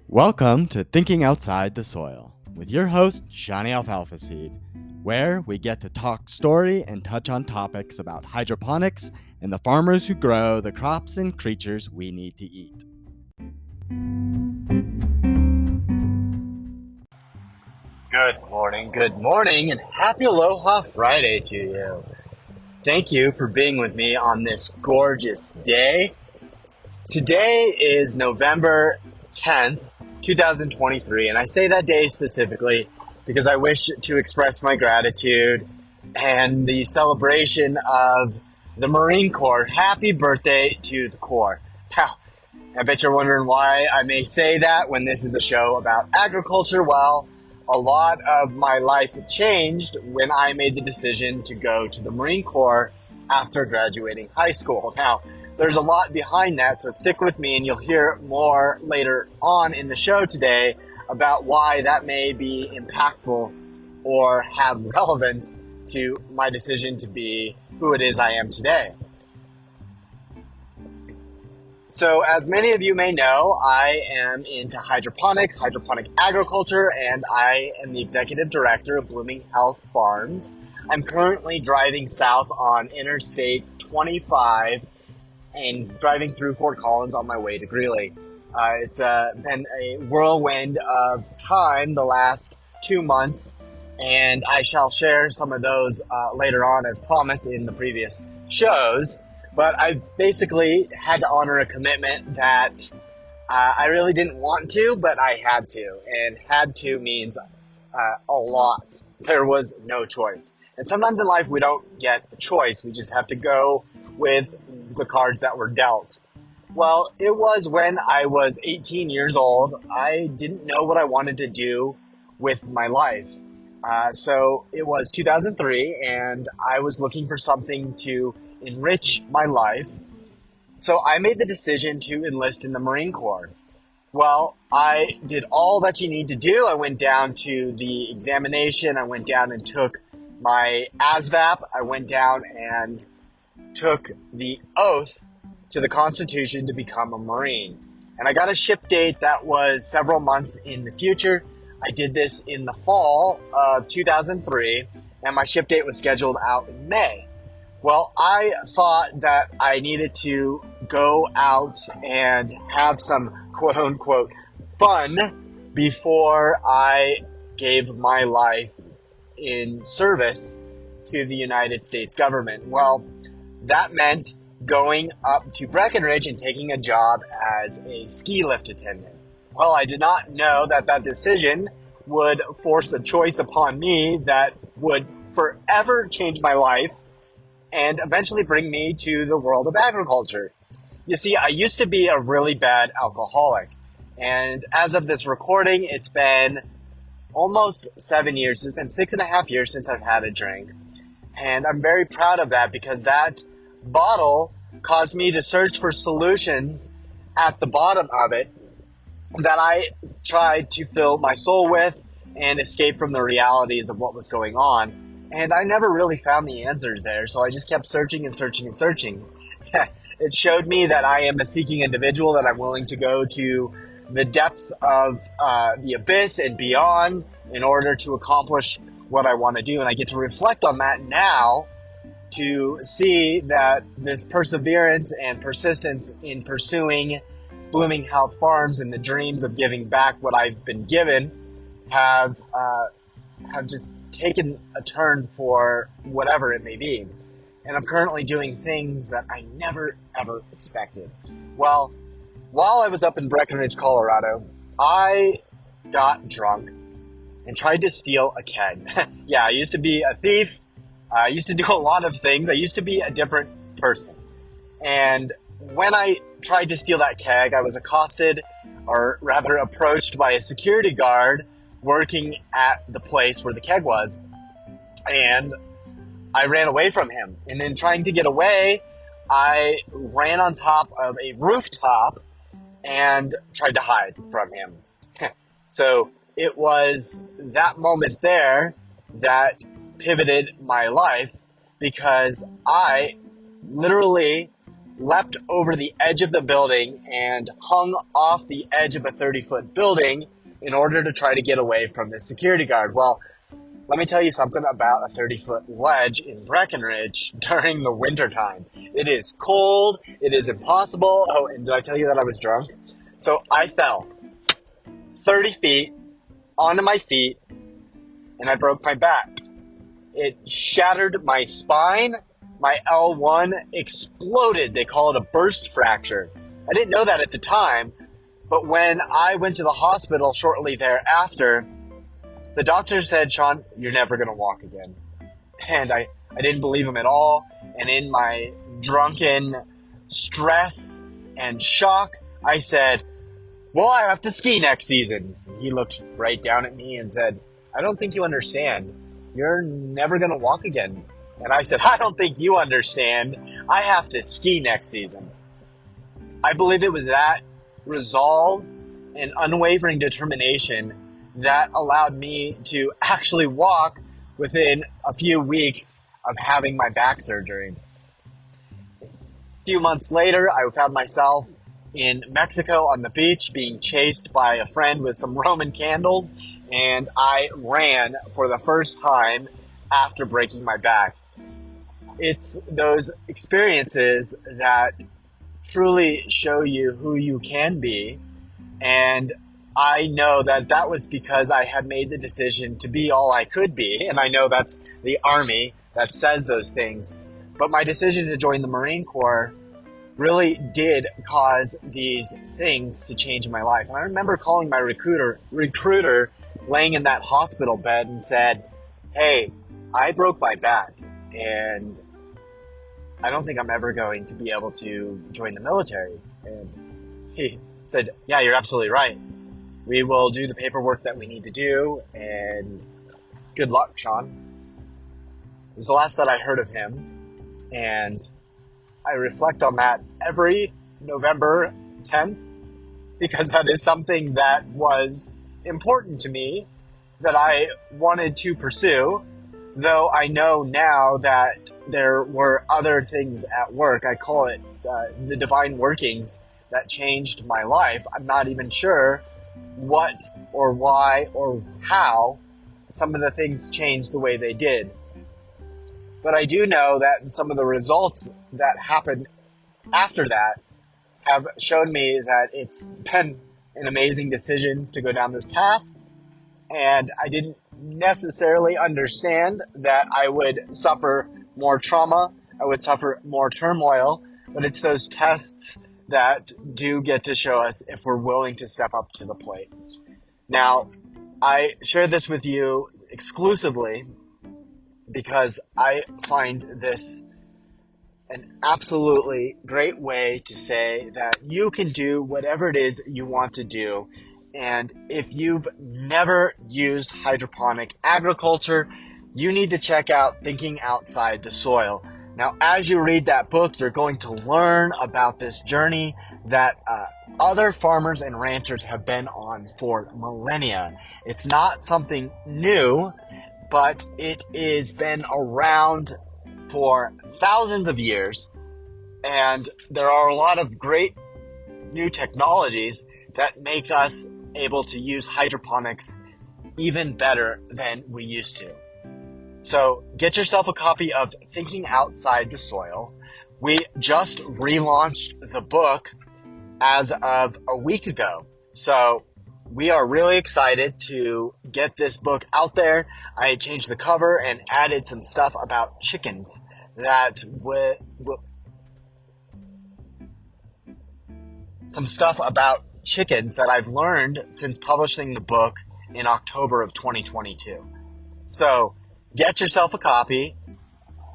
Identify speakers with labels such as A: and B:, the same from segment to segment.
A: Welcome to Thinking Outside the Soil with your host, Johnny Alfalfaseed, where we get to talk story and touch on topics about hydroponics and the farmers who grow the crops and creatures we need to eat. Good morning, and happy Aloha Friday to you. Thank you for being with me on this gorgeous day. Today is November 10th, 2023, and I say that day specifically because I wish to express my gratitude and the celebration of the Marine Corps. Happy birthday to the Corps. Now, I bet you're wondering why I may say that when this is a show about agriculture. Well, a lot of my life changed when I made the decision to go to the Marine Corps after graduating high school. Now, there's a lot behind that, so stick with me and you'll hear more later on in the show today about why that may be impactful or have relevance to my decision to be who it is I am today. So as many of you may know, I am into hydroponics, hydroponic agriculture, and I am the executive director of Blooming Health Farms. I'm currently driving south on Interstate 25 and driving through Fort Collins on my way to Greeley. It's been a whirlwind of time the last 2 months, and I shall share some of those later on as promised in the previous shows. But I basically had to honor a commitment that I really didn't want to, but I had to. And had to means a lot. There was no choice. And sometimes in life we don't get a choice. We just have to go with the cards that were dealt. Well, it was when I was 18 years old. I didn't know what I wanted to do with my life. So it was 2003, and I was looking for something to enrich my life. So I made the decision to enlist in the Marine Corps. Well, I did all that you need to do. I went down to the examination. I went down and took my ASVAB. I went down and took the oath to the Constitution to become a Marine. And I got a ship date that was several months in the future. I did this in the fall of 2003, and my ship date was scheduled out in May. Well, I thought that I needed to go out and have some quote-unquote fun before I gave my life in service to the United States government. Well, that meant going up to Breckenridge and taking a job as a ski lift attendant. Well, I did not know that that decision would force a choice upon me that would forever change my life and eventually bring me to the world of agriculture. You see, I used to be a really bad alcoholic. And as of this recording, it's been almost 7 years. It's been 6.5 years since I've had a drink. And I'm very proud of that because that bottle caused me to search for solutions at the bottom of it that I tried to fill my soul with and escape from the realities of what was going on. And I never really found the answers there, so I just kept searching and searching and searching. It showed me that I am a seeking individual, that I'm willing to go to the depths of the abyss and beyond in order to accomplish what I want to do. And I get to reflect on that now to see that this perseverance and persistence in pursuing Blooming Health Farms and the dreams of giving back what I've been given have just taken a turn for whatever it may be. And I'm currently doing things that I never, ever expected. Well, while I was up in Breckenridge, Colorado, I got drunk and tried to steal a keg. Yeah, I used to be a thief. I used to do a lot of things. I used to be a different person. And when I tried to steal that keg, I was accosted, or rather approached by a security guard working at the place where the keg was. And I ran away from him. And in trying to get away, I ran on top of a rooftop and tried to hide from him. So it was that moment there that pivoted my life, because I literally leapt over the edge of the building and hung off the edge of a 30-foot building in order to try to get away from the security guard. Well, let me tell you something about a 30-foot ledge in Breckenridge during the wintertime. It is cold. It is impossible. Oh, and did I tell you that I was drunk? So I fell 30 feet onto my feet, and I broke my back. It shattered my spine. My L1 exploded. They call it a burst fracture. I didn't know that at the time, but when I went to the hospital shortly thereafter, the doctor said, "Sean, you're never going to walk again." And I didn't believe him at all. And in my drunken stress and shock, I said, "Well, I have to ski next season." He looked right down at me and said, "I don't think you understand. You're never going to walk again." And I said, "I don't think you understand. I have to ski next season." I believe it was that resolve and unwavering determination that allowed me to actually walk within a few weeks of having my back surgery. A few months later, I found myself in Mexico on the beach being chased by a friend with some Roman candles, and I ran for the first time after breaking my back. It's those experiences that truly show you who you can be, and I know that that was because I had made the decision to be all I could be, and I know that's the Army that says those things, but my decision to join the Marine Corps really did cause these things to change in my life. And I remember calling my recruiter laying in that hospital bed and said, "Hey, I broke my back, and I don't think I'm ever going to be able to join the military." And he said, "Yeah, you're absolutely right. We will do the paperwork that we need to do, and good luck, Sean." It was the last that I heard of him, and I reflect on that every November 10th, because that is something that was important to me, that I wanted to pursue, though I know now that there were other things at work. I call it the divine workings that changed my life. I'm not even sure what or why or how some of the things changed the way they did. But I do know that some of the results that happened after that have shown me that it's been an amazing decision to go down this path. And I didn't necessarily understand that I would suffer more trauma, I would suffer more turmoil, but it's those tests that do get to show us if we're willing to step up to the plate. Now, I share this with you exclusively because I find this an absolutely great way to say that you can do whatever it is you want to do. And if you've never used hydroponic agriculture, you need to check out Thinking Outside the Soil. Now, as you read that book, you're going to learn about this journey that other farmers and ranchers have been on for millennia. It's not something new, but it has been around for thousands of years, and there are a lot of great new technologies that make us able to use hydroponics even better than we used to. So get yourself a copy of Thinking Outside the Soil. We just relaunched the book as of a week ago. So we are really excited to get this book out there. I changed the cover and added some stuff about chickens that I've learned since publishing the book in October of 2022. So get yourself a copy,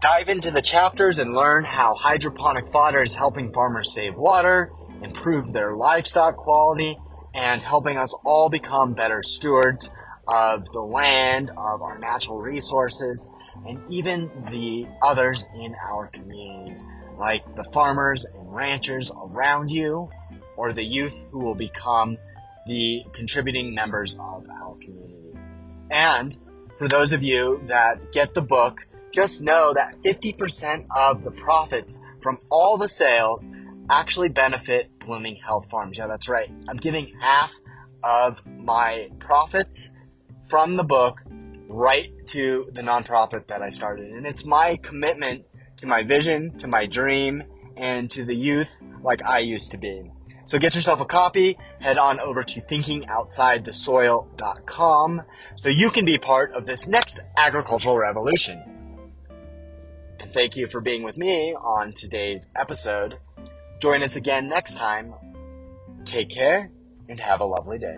A: dive into the chapters and learn how hydroponic fodder is helping farmers save water, improve their livestock quality, and helping us all become better stewards of the land, of our natural resources, and even the others in our communities, like the farmers and ranchers around you, or the youth who will become the contributing members of our community. And for those of you that get the book, just know that 50% of the profits from all the sales actually benefit Blooming Health Farms. Yeah, that's right. I'm giving half of my profits from the book right to the nonprofit that I started. And it's my commitment to my vision, to my dream, and to the youth like I used to be. So get yourself a copy, head on over to thinkingoutsidethesoil.com so you can be part of this next agricultural revolution. And thank you for being with me on today's episode. Join us again next time. Take care and have a lovely day.